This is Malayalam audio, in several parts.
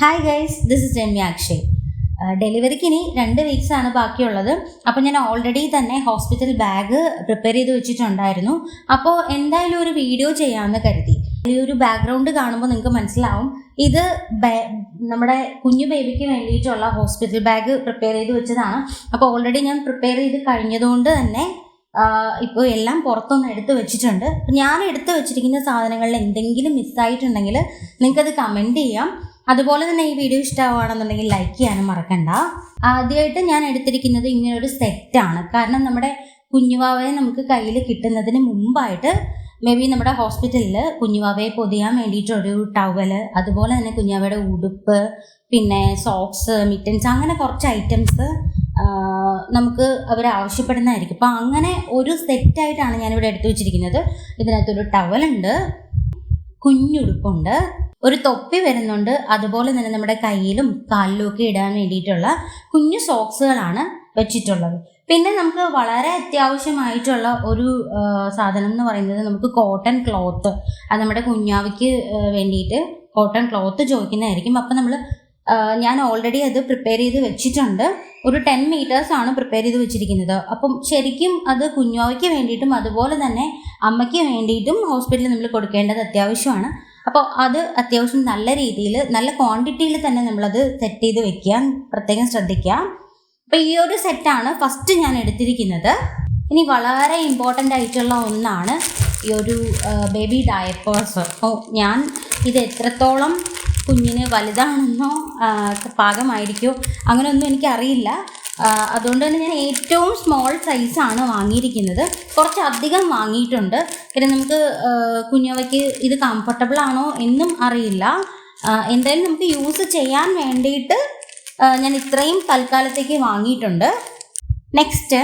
Hi guys, this is Ramya Akshay. ഡെലിവറിക്ക് ഇനി 2 വീക്സാണ് ബാക്കിയുള്ളത്. അപ്പോൾ ഞാൻ ഓൾറെഡി തന്നെ ഹോസ്പിറ്റൽ ബാഗ് പ്രിപ്പയർ ചെയ്ത് വെച്ചിട്ടുണ്ടായിരുന്നു. അപ്പോൾ എന്തായാലും ഒരു വീഡിയോ ചെയ്യാമെന്ന് കരുതി. ഈ ഒരു ബാക്ക്ഗ്രൗണ്ട് കാണുമ്പോൾ നിങ്ങൾക്ക് മനസ്സിലാവും ഇത് നമ്മുടെ കുഞ്ഞു ബേബിക്ക് വേണ്ടിയിട്ടുള്ള ഹോസ്പിറ്റൽ ബാഗ് പ്രിപ്പയർ ചെയ്ത് വെച്ചതാണ്. അപ്പോൾ ഓൾറെഡി ഞാൻ പ്രിപ്പയർ ചെയ്ത് കഴിഞ്ഞതുകൊണ്ട് തന്നെ ഇപ്പോൾ എല്ലാം പുറത്തൊന്ന് എടുത്ത് വെച്ചിട്ടുണ്ട്. ഞാൻ എടുത്ത് വെച്ചിരിക്കുന്ന സാധനങ്ങളിൽ എന്തെങ്കിലും മിസ്സായിട്ടുണ്ടെങ്കിൽ നിങ്ങൾക്കത് കമൻറ്റ് ചെയ്യാം. അതുപോലെ തന്നെ ഈ വീഡിയോ ഇഷ്ടമാണെന്നുണ്ടെങ്കിൽ ലൈക്ക് ചെയ്യാനും മറക്കണ്ട. ആദ്യമായിട്ട് ഞാൻ എടുത്തിരിക്കുന്നത് ഇങ്ങനൊരു സെറ്റാണ്. കാരണം നമ്മുടെ കുഞ്ഞുവാവയെ നമുക്ക് കയ്യിൽ കിട്ടുന്നതിന് മുമ്പായിട്ട് മേ ബി നമ്മുടെ ഹോസ്പിറ്റലിൽ കുഞ്ഞുവാവയെ പൊതിയാൻ വേണ്ടിയിട്ടൊരു ടവല്, അതുപോലെ തന്നെ കുഞ്ഞുവാവയുടെ ഉടുപ്പ്, പിന്നെ സോക്സ്, മിറ്റൻസ്, അങ്ങനെ കുറച്ച് ഐറ്റംസ് നമുക്ക് അവർ ആവശ്യപ്പെടുന്നതായിരിക്കും. അപ്പോൾ അങ്ങനെ ഒരു സെറ്റായിട്ടാണ് ഞാനിവിടെ എടുത്തു വെച്ചിരിക്കുന്നത്. ഇതിനകത്തൊരു ടവലുണ്ട്, കുഞ്ഞുടുപ്പുണ്ട്, ഒരു തൊപ്പി വരുന്നുണ്ട്, അതുപോലെ തന്നെ നമ്മുടെ കയ്യിലും കാലിലും ഒക്കെ ഇടാൻ വേണ്ടിയിട്ടുള്ള കുഞ്ഞു സോക്സുകളാണ് വെച്ചിട്ടുള്ളത്. പിന്നെ നമുക്ക് വളരെ അത്യാവശ്യമായിട്ടുള്ള ഒരു സാധനം എന്ന് പറയുന്നത് നമുക്ക് കോട്ടൺ ക്ലോത്ത്. അത് നമ്മുടെ കുഞ്ഞാവിക്ക് വേണ്ടിയിട്ട് കോട്ടൺ ക്ലോത്ത് ചോദിക്കുന്നതായിരിക്കും. അപ്പം ഞാൻ ഓൾറെഡി അത് പ്രിപ്പയർ ചെയ്ത് വെച്ചിട്ടുണ്ട്. ഒരു 10 മീറ്റേഴ്സാണ് പ്രിപ്പയർ ചെയ്ത് വെച്ചിരിക്കുന്നത്. അപ്പം ശരിക്കും അത് കുഞ്ഞാവിക്ക് വേണ്ടിയിട്ടും അതുപോലെ തന്നെ അമ്മയ്ക്ക് വേണ്ടിയിട്ടും ഹോസ്പിറ്റലിൽ നമ്മൾ കൊടുക്കേണ്ടത് അത്യാവശ്യമാണ്. അപ്പോൾ അത് അത്യാവശ്യം നല്ല രീതിയിൽ, നല്ല ക്വാണ്ടിറ്റിയിൽ തന്നെ നമ്മളത് സെറ്റ് ചെയ്ത് വെക്കാൻ പ്രത്യേകം ശ്രദ്ധിക്കുക. അപ്പോൾ ഈ ഒരു സെറ്റാണ് ഫസ്റ്റ് ഞാൻ എടുത്തിരിക്കുന്നത്. ഇനി വളരെ ഇമ്പോർട്ടൻ്റ് ആയിട്ടുള്ള ഒന്നാണ് ഈ ഒരു ബേബി ഡയപ്പേഴ്സ്. അപ്പോൾ ഞാൻ ഇത് എത്രത്തോളം കുഞ്ഞിന് വലുതാണെന്നോ പാകമായിരിക്കുമോ അങ്ങനെയൊന്നും എനിക്കറിയില്ല. അതുകൊണ്ട് തന്നെ ഞാൻ ഏറ്റവും സ്മോൾ സൈസാണ് വാങ്ങിയിരിക്കുന്നത്. കുറച്ചധികം വാങ്ങിയിട്ടുണ്ട്. പിന്നെ നമുക്ക് കുഞ്ഞവയ്ക്ക് ഇത് കംഫർട്ടബിൾ ആണോ എന്നും അറിയില്ല. എന്തായാലും നമുക്ക് യൂസ് ചെയ്യാൻ വേണ്ടിയിട്ട് ഞാൻ ഇത്രയും തൽക്കാലത്തേക്ക് വാങ്ങിയിട്ടുണ്ട്. നെക്സ്റ്റ്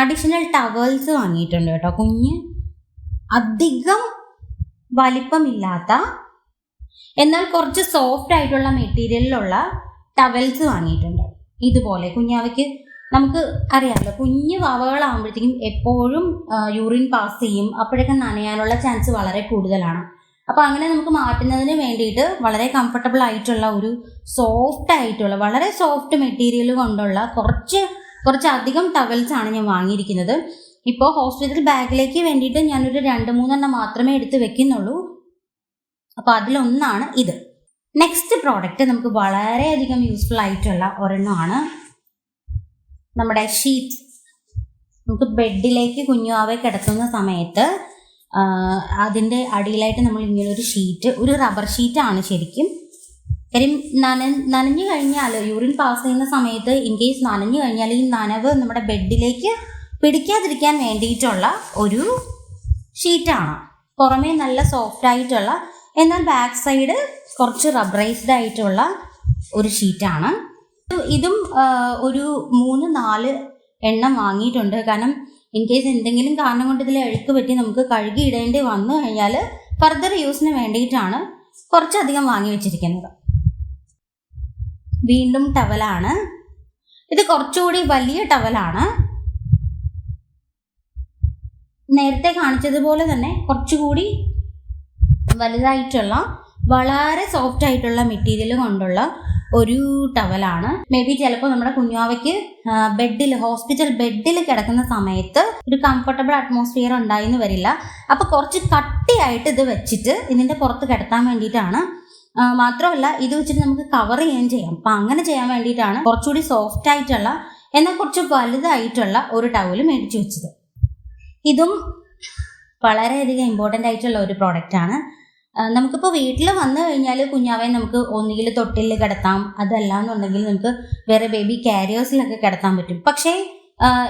അഡീഷണൽ ടവൽസ് വാങ്ങിയിട്ടുണ്ട് കേട്ടോ. കുഞ്ഞ് അധികം വലിപ്പമില്ലാത്ത എന്നാൽ കുറച്ച് സോഫ്റ്റ് ആയിട്ടുള്ള മെറ്റീരിയലിലുള്ള ടവൽസ് വാങ്ങിയിട്ടുണ്ട്. ഇതുപോലെ കുഞ്ഞാവയ്ക്ക് നമുക്ക് അറിയാമല്ലോ, കുഞ്ഞു വാവകളാകുമ്പോഴത്തേക്കും എപ്പോഴും യൂറിൻ പാസ് ചെയ്യും. അപ്പോഴൊക്കെ നനയാനുള്ള ചാൻസ് വളരെ കൂടുതലാണ്. അപ്പോൾ അങ്ങനെ നമുക്ക് മാറ്റുന്നതിന് വേണ്ടിയിട്ട് വളരെ കംഫർട്ടബിൾ ആയിട്ടുള്ള ഒരു സോഫ്റ്റ് ആയിട്ടുള്ള വളരെ സോഫ്റ്റ് മെറ്റീരിയൽ കൊണ്ടുള്ള കുറച്ചധികം ടവൽസാണ് ഞാൻ വാങ്ങിയിരിക്കുന്നത്. ഇപ്പോൾ ഹോസ്പിറ്റൽ ബാഗിലേക്ക് വേണ്ടിയിട്ട് ഞാനൊരു 2-3 മാത്രമേ എടുത്ത് വെക്കുന്നുള്ളൂ. അപ്പോൾ അതിലൊന്നാണ് ഇത്. നെക്സ്റ്റ് പ്രോഡക്റ്റ് നമുക്ക് വളരെയധികം യൂസ്ഫുൾ ആയിട്ടുള്ള ഒരെണ്ണമാണ് നമ്മുടെ ഷീറ്റ്. നമുക്ക് ബെഡിലേക്ക് കുഞ്ഞുവാവയെ കിടത്തുന്ന സമയത്ത് അതിൻ്റെ അടിയിലായിട്ട് നമ്മൾ ഇങ്ങനൊരു ഷീറ്റ്, ഒരു റബ്ബർ ഷീറ്റാണ് ശരിക്കും. കാര്യം നനഞ്ഞു കഴിഞ്ഞാൽ, യൂറിൻ പാസ് ചെയ്യുന്ന സമയത്ത് ഇൻ കേസ് നനഞ്ഞു കഴിഞ്ഞാൽ ഈ നനവ് നമ്മുടെ ബെഡിലേക്ക് പിടിക്കാതിരിക്കാൻ വേണ്ടിയിട്ടുള്ള ഒരു ഷീറ്റാണ്. പുറമേ നല്ല സോഫ്റ്റ് ആയിട്ടുള്ള എന്നാൽ ബാക്ക് സൈഡ് കുറച്ച് റബ്ബറൈസ്ഡ് ആയിട്ടുള്ള ഒരു ഷീറ്റാണ്. ഇതും ഒരു 3-4 എണ്ണം വാങ്ങിയിട്ടുണ്ട്. കാരണം ഇൻ കേസ് എന്തെങ്കിലും കാരണം കൊണ്ട് ഇതിൽ അഴുക്ക് പറ്റി നമുക്ക് കഴുകി ഇടേണ്ടി വന്നു കഴിഞ്ഞാൽ ഫർദർ യൂസിന് വേണ്ടിയിട്ടാണ് കുറച്ചധികം വാങ്ങി വെച്ചിരിക്കുന്നത്. വീണ്ടും ടവലാണ്. ഇത് കുറച്ചുകൂടി വലിയ ടവലാണ്. നേരത്തെ കാണിച്ചതുപോലെ തന്നെ കുറച്ചുകൂടി വലുതായിട്ടുള്ള വളരെ സോഫ്റ്റ് ആയിട്ടുള്ള മെറ്റീരിയൽ കൊണ്ടുള്ള ഒരു ടവലാണ്. മേ ബി ചിലപ്പോൾ നമ്മുടെ കുഞ്ഞാവയ്ക്ക് ഹോസ്പിറ്റൽ ബെഡിൽ കിടക്കുന്ന സമയത്ത് ഒരു കംഫർട്ടബിൾ അറ്റ്മോസ്ഫിയർ ഉണ്ടായിന്ന് വരില്ല. അപ്പോൾ കുറച്ച് കട്ടിയായിട്ട് ഇത് വെച്ചിട്ട് ഇതിൻ്റെ പുറത്ത് കിടത്താൻ വേണ്ടിയിട്ടാണ്. മാത്രമല്ല ഇത് വെച്ചിട്ട് നമുക്ക് കവർ ചെയ്യാം. അപ്പം അങ്ങനെ ചെയ്യാൻ വേണ്ടിയിട്ടാണ് കുറച്ചുകൂടി സോഫ്റ്റ് ആയിട്ടുള്ള എന്നാൽ കുറച്ച് വലുതായിട്ടുള്ള ഒരു ടവല് മേടിച്ച് വെച്ചത്. ഇതും വളരെയധികം ഇമ്പോർട്ടൻ്റ് ആയിട്ടുള്ള ഒരു പ്രോഡക്റ്റാണ്. നമുക്കിപ്പോൾ വീട്ടിൽ വന്നു കഴിഞ്ഞാൽ കുഞ്ഞാവയെ നമുക്ക് ഒന്നുകിൽ തൊട്ടിൽ കിടത്താം, അതല്ല എന്നുണ്ടെങ്കിൽ നമുക്ക് വേറെ ബേബി കാരിയേഴ്സിലൊക്കെ കിടത്താൻ പറ്റും. പക്ഷേ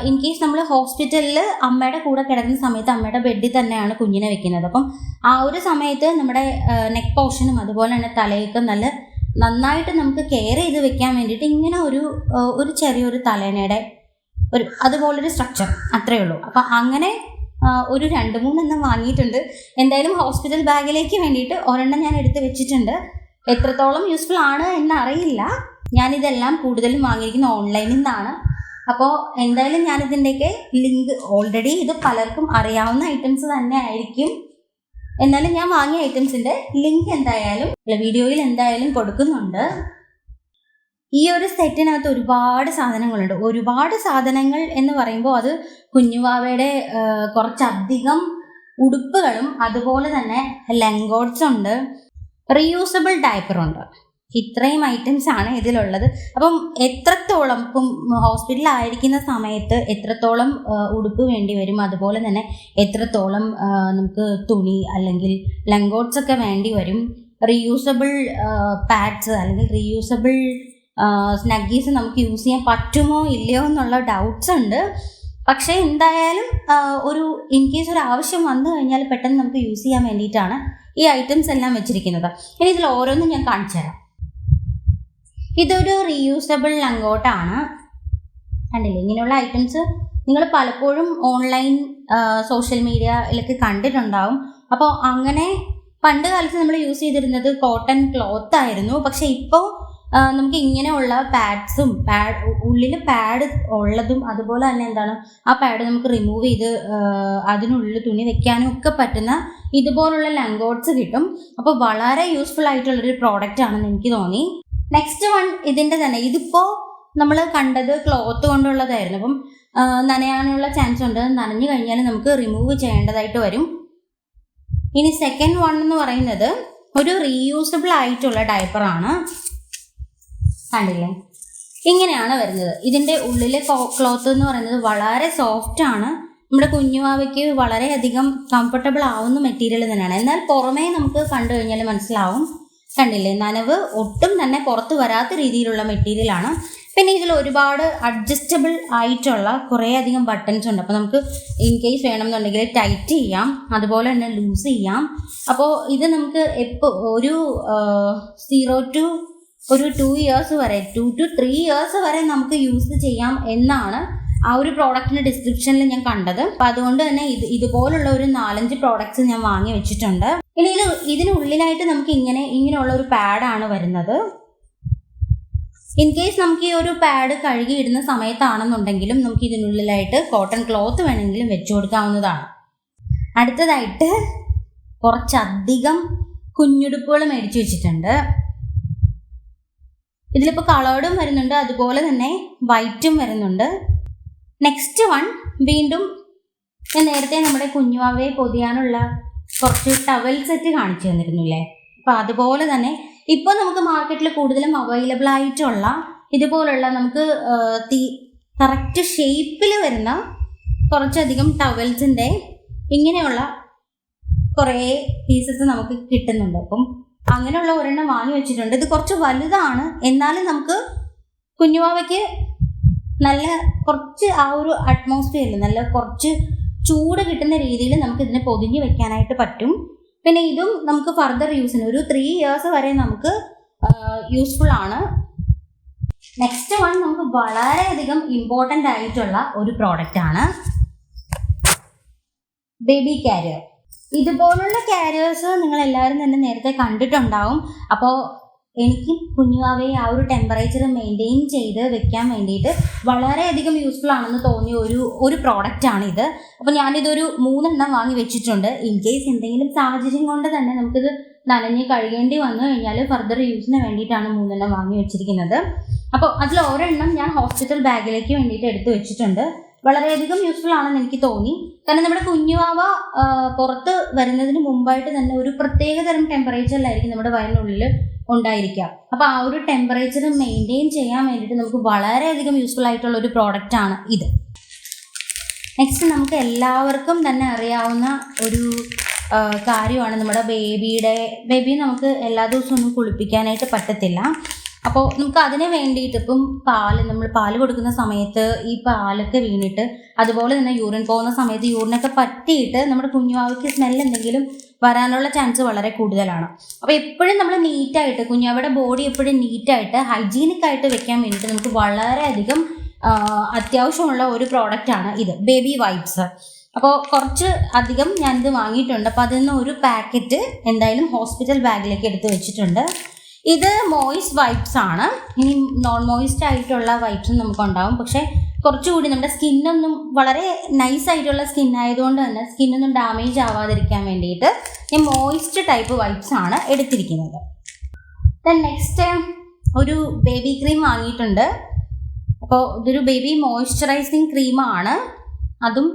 ഇൻ കേസ് നമ്മൾ ഹോസ്പിറ്റലിൽ അമ്മയുടെ കൂടെ കിടക്കുന്ന സമയത്ത് അമ്മയുടെ ബെഡിൽ തന്നെയാണ് കുഞ്ഞിനെ വെക്കുന്നത്. അപ്പം ആ ഒരു സമയത്ത് നമ്മുടെ നെക്ക് പോർഷനും അതുപോലെ തന്നെ തലയൊക്കെ നന്നായിട്ട് നമുക്ക് കെയർ ചെയ്ത് വെക്കാൻ വേണ്ടിയിട്ട് ഇങ്ങനെ ഒരു ചെറിയൊരു തലേണയുടെ അതുപോലൊരു സ്ട്രക്ചർ അത്രയേ ഉള്ളൂ. അപ്പം അങ്ങനെ ഒരു 2-3 വാങ്ങിയിട്ടുണ്ട്. എന്തായാലും ഹോസ്പിറ്റൽ ബാഗിലേക്ക് വേണ്ടിയിട്ട് ഒരെണ്ണം ഞാൻ എടുത്ത് വെച്ചിട്ടുണ്ട്. എത്രത്തോളം യൂസ്ഫുൾ ആണ് എന്നറിയില്ല. ഞാനിതെല്ലാം കൂടുതലും വാങ്ങിയിരിക്കുന്നത് ഓൺലൈനിൽ നിന്നാണ്. അപ്പോൾ എന്തായാലും ഞാനിതിൻ്റെയൊക്കെ ലിങ്ക്, ഓൾറെഡി ഇത് പലർക്കും അറിയാവുന്ന ഐറ്റംസ് തന്നെ ആയിരിക്കും. എന്നാലും ഞാൻ വാങ്ങിയ ഐറ്റംസിൻ്റെ ലിങ്ക് എന്തായാലും വീഡിയോയിൽ എന്തായാലും കൊടുക്കുന്നുണ്ട്. ഈ ഒരു സെറ്റിനകത്ത് ഒരുപാട് സാധനങ്ങളുണ്ട്. ഒരുപാട് സാധനങ്ങൾ എന്ന് പറയുമ്പോൾ അത് കുഞ്ഞുവാവയുടെ കുറച്ചധികം ഉടുപ്പുകളും അതുപോലെ തന്നെ ലങ്കോട്ട്സ് ഉണ്ട്, റീയൂസബിൾ ഡയപ്പറുണ്ട്. ഇത്രയും ഐറ്റംസ് ആണ് ഇതിലുള്ളത്. അപ്പം എത്രത്തോളം ഇപ്പം ഹോസ്പിറ്റലിലായിരിക്കുന്ന സമയത്ത് എത്രത്തോളം ഉടുപ്പ് വേണ്ടി വരും, അതുപോലെ തന്നെ എത്രത്തോളം നമുക്ക് തുണി അല്ലെങ്കിൽ ലങ്കോട്ട്സ് ഒക്കെ വേണ്ടി വരും, റീയൂസബിൾ പാഡ്സ് അല്ലെങ്കിൽ റീയൂസബിൾ സ്നഗ്ഗീസ് നമുക്ക് യൂസ് ചെയ്യാൻ പറ്റുമോ ഇല്ലയോ എന്നുള്ള ഡൗട്ട്സ് ഉണ്ട്. പക്ഷേ എന്തായാലും ഒരു ഇൻ കേസ് ഒരു ആവശ്യം വന്നു കഴിഞ്ഞാൽ പെട്ടെന്ന് നമുക്ക് യൂസ് ചെയ്യാൻ വേണ്ടിയിട്ടാണ് ഈ ഐറ്റംസ് എല്ലാം വെച്ചിരിക്കുന്നത്. ഇനി ഇതിൽ ഓരോന്നും ഞാൻ കാണിച്ചു തരാം. ഇതൊരു റീയൂസബിൾ ലങ്കോട്ടാണ്. കണ്ടില്ലേ, ഇങ്ങനെയുള്ള ഐറ്റംസ് നിങ്ങൾ പലപ്പോഴും ഓൺലൈൻ സോഷ്യൽ മീഡിയയിലൊക്കെ കണ്ടിട്ടുണ്ടാവും. അപ്പോൾ അങ്ങനെ പണ്ട് കാലത്ത് നമ്മൾ യൂസ് ചെയ്തിരുന്നത് കോട്ടൺ ക്ലോത്ത് ആയിരുന്നു. പക്ഷേ ഇപ്പോൾ നമുക്ക് ഇങ്ങനെയുള്ള പാഡ്സും ഉള്ളിൽ പാഡ് ഉള്ളതും അതുപോലെ തന്നെ എന്താണ് ആ പാഡ് നമുക്ക് റിമൂവ് ചെയ്ത് അതിനുള്ളിൽ തുണി വെക്കാനും ഒക്കെ പറ്റുന്ന ഇതുപോലുള്ള ലങ്കോട്ട്സ് കിട്ടും. അപ്പോൾ വളരെ യൂസ്ഫുൾ ആയിട്ടുള്ളൊരു പ്രോഡക്റ്റ് ആണെന്ന് എനിക്ക് തോന്നി. നെക്സ്റ്റ് വൺ ഇതിൻ്റെ തന്നെ, ഇതിപ്പോൾ നമ്മൾ കണ്ടത് ക്ലോത്ത് കൊണ്ടുള്ളതായിരുന്നു. അപ്പം നനയാനുള്ള ചാൻസ് ഉണ്ട്. നനഞ്ഞു കഴിഞ്ഞാൽ നമുക്ക് റിമൂവ് ചെയ്യേണ്ടതായിട്ട് വരും. ഇനി സെക്കൻഡ് വൺ എന്ന് പറയുന്നത് ഒരു റീയൂസബിൾ ആയിട്ടുള്ള ഡയപ്പറാണ്. കണ്ടില്ലേ, ഇങ്ങനെയാണ് വരുന്നത്. ഇതിൻ്റെ ഉള്ളിലെ ക്ലോത്ത് എന്ന് പറയുന്നത് വളരെ സോഫ്റ്റ് ആണ്. നമ്മുടെ കുഞ്ഞുവാവയ്ക്ക് വളരെയധികം കംഫർട്ടബിൾ ആവുന്ന മെറ്റീരിയൽ തന്നെയാണ്. എന്നാൽ പുറമേ നമുക്ക് കണ്ടു കഴിഞ്ഞാൽ മനസ്സിലാവും, കണ്ടില്ലേ, നനവ് ഒട്ടും തന്നെ പുറത്ത് വരാത്ത രീതിയിലുള്ള മെറ്റീരിയലാണ്. പിന്നെ ഇതിൽ ഒരുപാട് അഡ്ജസ്റ്റബിൾ ആയിട്ടുള്ള കുറേയധികം ബട്ടൺസ് ഉണ്ട്. അപ്പോൾ നമുക്ക് ഇൻ കേസ് വേണമെന്നുണ്ടെങ്കിൽ ടൈറ്റ് ചെയ്യാം, അതുപോലെ തന്നെ ലൂസ് ചെയ്യാം. അപ്പോൾ ഇത് നമുക്ക് എപ്പോൾ ഒരു 0 to 2 years വരെ 2 to 3 years വരെ നമുക്ക് യൂസ് ചെയ്യാം എന്നാണ് ആ ഒരു പ്രോഡക്റ്റിൻ്റെ ഡിസ്ക്രിപ്ഷനിൽ ഞാൻ കണ്ടത്. അപ്പം അതുകൊണ്ട് തന്നെ ഇതുപോലുള്ള ഒരു 4-5 പ്രോഡക്ട്സ് ഞാൻ വാങ്ങി വെച്ചിട്ടുണ്ട്. ഇനി ഇതിനുള്ളിലായിട്ട് നമുക്ക് ഇങ്ങനെയുള്ള ഒരു പാഡാണ് വരുന്നത്. ഇൻ കേസ് നമുക്ക് ഈ ഒരു പാഡ് കഴുകി ഇടുന്ന സമയത്താണെന്നുണ്ടെങ്കിലും നമുക്ക് ഇതിനുള്ളിലായിട്ട് കോട്ടൺ ക്ലോത്ത് വേണമെങ്കിലും വെച്ചു കൊടുക്കാവുന്നതാണ്. അടുത്തതായിട്ട് കുറച്ചധികം കുഞ്ഞുടുപ്പുകൾ മേടിച്ചു വെച്ചിട്ടുണ്ട്. ഇതിലിപ്പോൾ കളേർഡും വരുന്നുണ്ട്, അതുപോലെ തന്നെ വൈറ്റും വരുന്നുണ്ട്. നെക്സ്റ്റ് വൺ, വീണ്ടും ഞാൻ നേരത്തെ നമ്മുടെ കുഞ്ഞുവാവയെ പൊതിയാനുള്ള കുറച്ച് ടവൽ സെറ്റ് കാണിച്ചു തന്നിരുന്നില്ലേ. അപ്പോൾ അതുപോലെ തന്നെ ഇപ്പോൾ നമുക്ക് മാർക്കറ്റിൽ കൂടുതലും അവൈലബിൾ ആയിട്ടുള്ള ഇതുപോലുള്ള നമുക്ക് കറക്റ്റ് ഷേപ്പിൽ വരുന്ന കുറച്ചധികം ടവൽസിൻ്റെ ഇങ്ങനെയുള്ള കുറേ പീസസ് നമുക്ക് കിട്ടുന്നുണ്ട്. അപ്പം അങ്ങനെയുള്ള ഒരെണ്ണം വാങ്ങി വെച്ചിട്ടുണ്ട്. ഇത് കുറച്ച് വലുതാണ്, എന്നാലും നമുക്ക് കുഞ്ഞുവാവയ്ക്ക് നല്ല കുറച്ച് ആ ഒരു അറ്റ്മോസ്ഫിയറിൽ നല്ല കുറച്ച് ചൂട് കിട്ടുന്ന രീതിയിൽ നമുക്ക് ഇതിനെ പൊതിഞ്ഞ് വെക്കാനായിട്ട് പറ്റും. പിന്നെ ഇതും നമുക്ക് ഫർദർ യൂസിന് ഒരു 3 years വരെ നമുക്ക് യൂസ്ഫുൾ ആണ്. നെക്സ്റ്റ് വൺ നമുക്ക് വളരെയധികം ഇമ്പോർട്ടൻ്റ് ആയിട്ടുള്ള ഒരു പ്രോഡക്റ്റാണ് ബേബി കാരിയർ. ഇതുപോലുള്ള കാരിയേഴ്സ് നിങ്ങളെല്ലാവരും തന്നെ നേരത്തെ കണ്ടിട്ടുണ്ടാവും. അപ്പോൾ എനിക്ക് കുഞ്ഞുവാവയെ ആ ഒരു ടെമ്പറേച്ചർ മെയിൻറ്റെയിൻ ചെയ്ത് വെക്കാൻ വേണ്ടിയിട്ട് വളരെയധികം യൂസ്ഫുൾ ആണെന്ന് തോന്നിയ ഒരു പ്രോഡക്റ്റാണ് ഇത്. അപ്പോൾ ഞാനിതൊരു 3 എണ്ണം വാങ്ങി വെച്ചിട്ടുണ്ട്. ഇൻ കേസ് എന്തെങ്കിലും സാഹചര്യം കൊണ്ട് തന്നെ നമുക്കിത് നനഞ്ഞ് കഴുകേണ്ടി വന്നു കഴിഞ്ഞാൽ ഫർദർ യൂസിന് വേണ്ടിയിട്ടാണ് 3 എണ്ണം വാങ്ങി വെച്ചിരിക്കുന്നത്. അപ്പോൾ അതിൽ ഒരെണ്ണം ഞാൻ ഹോസ്പിറ്റൽ ബാഗിലേക്ക് വേണ്ടിയിട്ട് എടുത്ത് വെച്ചിട്ടുണ്ട്. വളരെയധികം യൂസ്ഫുൾ ആണെന്ന് എനിക്ക് തോന്നി. കാരണം നമ്മുടെ കുഞ്ഞുവാവ പുറത്ത് വരുന്നതിന് മുമ്പായിട്ട് തന്നെ ഒരു പ്രത്യേകതരം ടെമ്പറേച്ചറിലായിരിക്കും നമ്മുടെ വയറിനുള്ളിൽ ഉണ്ടായിരിക്കുക. അപ്പോൾ ആ ഒരു ടെമ്പറേച്ചർ മെയിൻറ്റെയിൻ ചെയ്യാൻ വേണ്ടിയിട്ട് നമുക്ക് വളരെയധികം യൂസ്ഫുൾ ആയിട്ടുള്ള ഒരു പ്രോഡക്റ്റാണ് ഇത്. നെക്സ്റ്റ് നമുക്ക് എല്ലാവർക്കും തന്നെ അറിയാവുന്ന ഒരു കാര്യമാണ് നമ്മുടെ ബേബി നമുക്ക് എല്ലാ ദിവസവും ഒന്നും കുളിപ്പിക്കാനായിട്ട് പറ്റത്തില്ല. അപ്പോൾ നമുക്ക് അതിന് വേണ്ടിയിട്ട് ഇപ്പം നമ്മൾ പാല് കൊടുക്കുന്ന സമയത്ത് ഈ പാലൊക്കെ വീണിട്ട് അതുപോലെ തന്നെ യൂറിൻ പോകുന്ന സമയത്ത് യൂറിനൊക്കെ പറ്റിയിട്ട് നമ്മുടെ കുഞ്ഞുവാവയ്ക്ക് സ്മെൽ എന്തെങ്കിലും വരാനുള്ള ചാൻസ് വളരെ കൂടുതലാണ്. അപ്പോൾ എപ്പോഴും നമ്മൾ നീറ്റായിട്ട് കുഞ്ഞുവാവയുടെ ബോഡി എപ്പോഴും നീറ്റായിട്ട് ഹൈജീനിക് ആയിട്ട് വെക്കാൻ വേണ്ടിയിട്ട് നമുക്ക് വളരെയധികം അത്യാവശ്യമുള്ള ഒരു പ്രോഡക്റ്റാണ് ഇത്, ബേബി വൈപ്സ്. അപ്പോൾ കുറച്ച് അധികം ഞാനിത് വാങ്ങിയിട്ടുണ്ട്. അപ്പോൾ അതിൽ നിന്ന് ഒരു പാക്കറ്റ് എന്തായാലും ഹോസ്പിറ്റൽ ബാഗിലേക്ക് എടുത്ത് വെച്ചിട്ടുണ്ട്. ഇത് മോയിസ്റ്റ് വൈപ്സ് ആണ്. ഇനി നോൺ മോയിസ്റ്റ് ആയിട്ടുള്ള വൈപ്സും നമുക്കുണ്ടാവും. പക്ഷേ കുറച്ചുകൂടി നമ്മുടെ സ്കിന്നൊന്നും വളരെ നൈസായിട്ടുള്ള സ്കിൻ ആയതുകൊണ്ട് തന്നെ സ്കിന്നൊന്നും ഡാമേജ് ആവാതിരിക്കാൻ വേണ്ടിയിട്ട് ഞാൻ മോയിസ്റ്റ് ടൈപ്പ് വൈപ്സ് ആണ് എടുത്തിരിക്കുന്നത്. ദെൻ നെക്സ്റ്റ് ഒരു ബേബി ക്രീം വാങ്ങിയിട്ടുണ്ട്. അപ്പോൾ ഇതൊരു ബേബി മോയ്സ്ചറൈസിങ് ക്രീമാണ്. അതും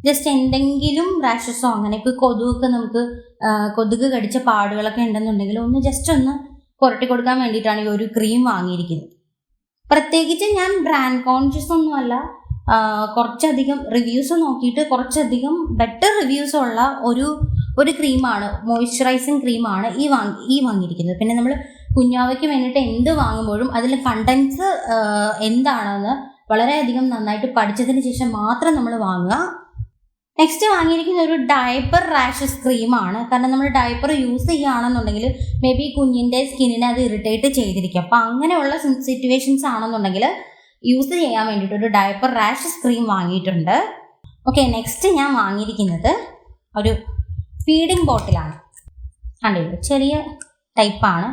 ജസ്റ്റ് എന്തെങ്കിലും റാഷസോ അങ്ങനെ ഇപ്പോൾ കൊതുകൊക്കെ നമുക്ക് കൊതുക് കടിച്ച പാടുകളൊക്കെ ഉണ്ടെന്നുണ്ടെങ്കിൽ ജസ്റ്റ് ഒന്ന് പുരട്ടി കൊടുക്കാൻ വേണ്ടിയിട്ടാണ് ഈ ഒരു ക്രീം വാങ്ങിയിരിക്കുന്നത്. പ്രത്യേകിച്ച് ഞാൻ ബ്രാൻഡ് കോൺഷ്യസ് ഒന്നുമല്ല, കുറച്ചധികം റിവ്യൂസ് നോക്കിയിട്ട് കുറച്ചധികം ബെറ്റർ റിവ്യൂസ് ഉള്ള ഒരു ക്രീമാണ്, മോയ്സ്ചറൈസിങ് ക്രീമാണ് ഈ വാങ്ങിയിരിക്കുന്നത്. പിന്നെ നമ്മൾ കുഞ്ഞാവയ്ക്ക് വേണ്ടിയിട്ട് എന്ത് വാങ്ങുമ്പോഴും അതിൽ കണ്ടൻസ് എന്താണെന്ന് വളരെയധികം നന്നായിട്ട് പഠിച്ചതിന് ശേഷം മാത്രം നമ്മൾ വാങ്ങുക. നെക്സ്റ്റ് വാങ്ങിയിരിക്കുന്ന ഒരു ഡയപ്പർ റാഷസ് ക്രീമാണ്. കാരണം നമ്മൾ ഡയപ്പർ യൂസ് ചെയ്യുകയാണെന്നുണ്ടെങ്കിൽ മേ ബി കുഞ്ഞിൻ്റെ സ്കിന്നിനെ അത് ഇറിറ്റേറ്റ് ചെയ്തിരിക്കും. അപ്പോൾ അങ്ങനെയുള്ള സിറ്റുവേഷൻസ് ആണെന്നുണ്ടെങ്കിൽ യൂസ് ചെയ്യാൻ വേണ്ടിയിട്ട് ഒരു ഡയപ്പർ റാഷസ് ക്രീം വാങ്ങിയിട്ടുണ്ട്. ഓക്കെ, നെക്സ്റ്റ് ഞാൻ വാങ്ങിയിരിക്കുന്നത് ഒരു ഫീഡിങ് ബോട്ടിലാണ്. കണ്ടില്ലേ, ചെറിയ ടൈപ്പാണ്.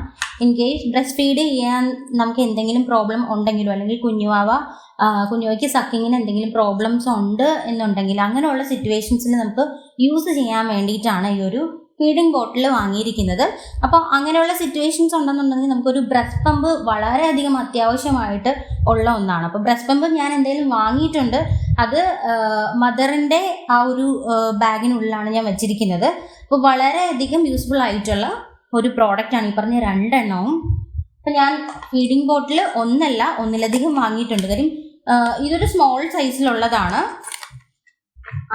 ഇൻ കേസ് ബ്രസ്റ്റ് ഫീഡ് ചെയ്യാൻ നമുക്ക് എന്തെങ്കിലും പ്രോബ്ലം ഉണ്ടെങ്കിലോ അല്ലെങ്കിൽ കുഞ്ഞുവാവയ്ക്ക് സക്കിങ്ങിന് എന്തെങ്കിലും പ്രോബ്ലംസ് ഉണ്ട് എന്നുണ്ടെങ്കിൽ അങ്ങനെയുള്ള സിറ്റുവേഷൻസിൽ നമുക്ക് യൂസ് ചെയ്യാൻ വേണ്ടിയിട്ടാണ് ഈ ഒരു ഫീഡിങ് ബോട്ടിൽ വാങ്ങിയിരിക്കുന്നത്. അപ്പോൾ അങ്ങനെയുള്ള സിറ്റുവേഷൻസ് ഉണ്ടെന്നുണ്ടെങ്കിൽ നമുക്കൊരു ബ്രസ്റ്റ് പമ്പ് വളരെയധികം അത്യാവശ്യമായിട്ട് ഉള്ള ഒന്നാണ്. അപ്പോൾ ബ്രസ്റ്റ് പമ്പ് ഞാൻ എന്തെങ്കിലും വാങ്ങിയിട്ടുണ്ട്. അത് മദറിൻ്റെ ആ ഒരു ബാഗിനുള്ളിലാണ് ഞാൻ വെച്ചിരിക്കുന്നത്. അപ്പോൾ വളരെയധികം യൂസ്ഫുൾ ആയിട്ടുള്ള ഒരു പ്രോഡക്റ്റാണ് ഈ പറഞ്ഞ 2 എണ്ണവും. അപ്പം ഞാൻ ഫീഡിങ് ബോട്ടിൽ ഒന്നിലധികം വാങ്ങിയിട്ടുണ്ട്. കാര്യം ഇതൊരു സ്മോൾ സൈസിലുള്ളതാണ്.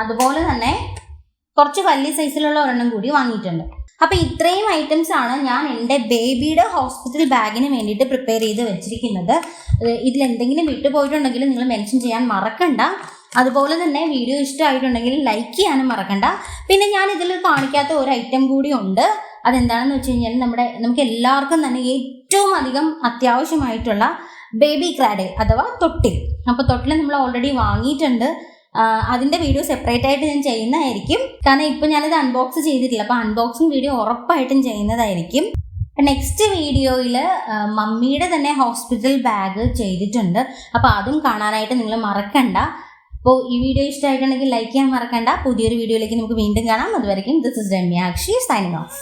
അതുപോലെ തന്നെ കുറച്ച് വലിയ സൈസിലുള്ള ഒരെണ്ണം കൂടി വാങ്ങിയിട്ടുണ്ട്. അപ്പോൾ ഇത്രയും ഐറ്റംസ് ആണ് ഞാൻ എൻ്റെ ബേബിയുടെ ഹോസ്പിറ്റൽ ബാഗിന് വേണ്ടിയിട്ട് പ്രിപ്പയർ ചെയ്ത് വെച്ചിരിക്കുന്നത്. ഇതിലെന്തെങ്കിലും വിട്ടുപോയിട്ടുണ്ടെങ്കിൽ നിങ്ങൾ മെൻഷൻ ചെയ്യാൻ മറക്കണ്ട. അതുപോലെ തന്നെ വീഡിയോ ഇഷ്ടമായിട്ടുണ്ടെങ്കിൽ ലൈക്ക് ചെയ്യാനും മറക്കണ്ട. പിന്നെ ഞാൻ ഇതിൽ കാണിക്കാത്ത ഒരു ഐറ്റം കൂടി ഉണ്ട്. അതെന്താണെന്ന് വെച്ച് കഴിഞ്ഞാൽ നമുക്ക് എല്ലാവർക്കും തന്നെ ഏറ്റവും അധികം അത്യാവശ്യമായിട്ടുള്ള ബേബി ക്രാഡിൽ അഥവാ തൊട്ടിൽ. അപ്പോൾ തൊട്ടിൽ നമ്മൾ ഓൾറെഡി വാങ്ങിയിട്ടുണ്ട്. അതിൻ്റെ വീഡിയോ സെപ്പറേറ്റ് ആയിട്ട് ഞാൻ ചെയ്യുന്നതായിരിക്കും. കാരണം ഇപ്പോൾ ഞാനിത് അൺബോക്സ് ചെയ്തിട്ടില്ല. അപ്പോൾ അൺബോക്സിങ് വീഡിയോ ഉറപ്പായിട്ടും ചെയ്യുന്നതായിരിക്കും. നെക്സ്റ്റ് വീഡിയോയിൽ മമ്മിയുടെ തന്നെ ഹോസ്പിറ്റൽ ബാഗ് ചെയ്തിട്ടുണ്ട്. അപ്പോൾ അതും കാണാനായിട്ട് നിങ്ങൾ മറക്കണ്ട. അപ്പോൾ ഈ വീഡിയോ ഇഷ്ടമായിട്ടുണ്ടെങ്കിൽ ലൈക്ക് ചെയ്യാൻ മറക്കണ്ട. പുതിയൊരു വീഡിയോയിലേക്ക് നമുക്ക് വീണ്ടും കാണാം. അതുവരെയും ദിസ് ഇസ് രമ്യാക്ഷി സൈനിങ് ഓഫ്.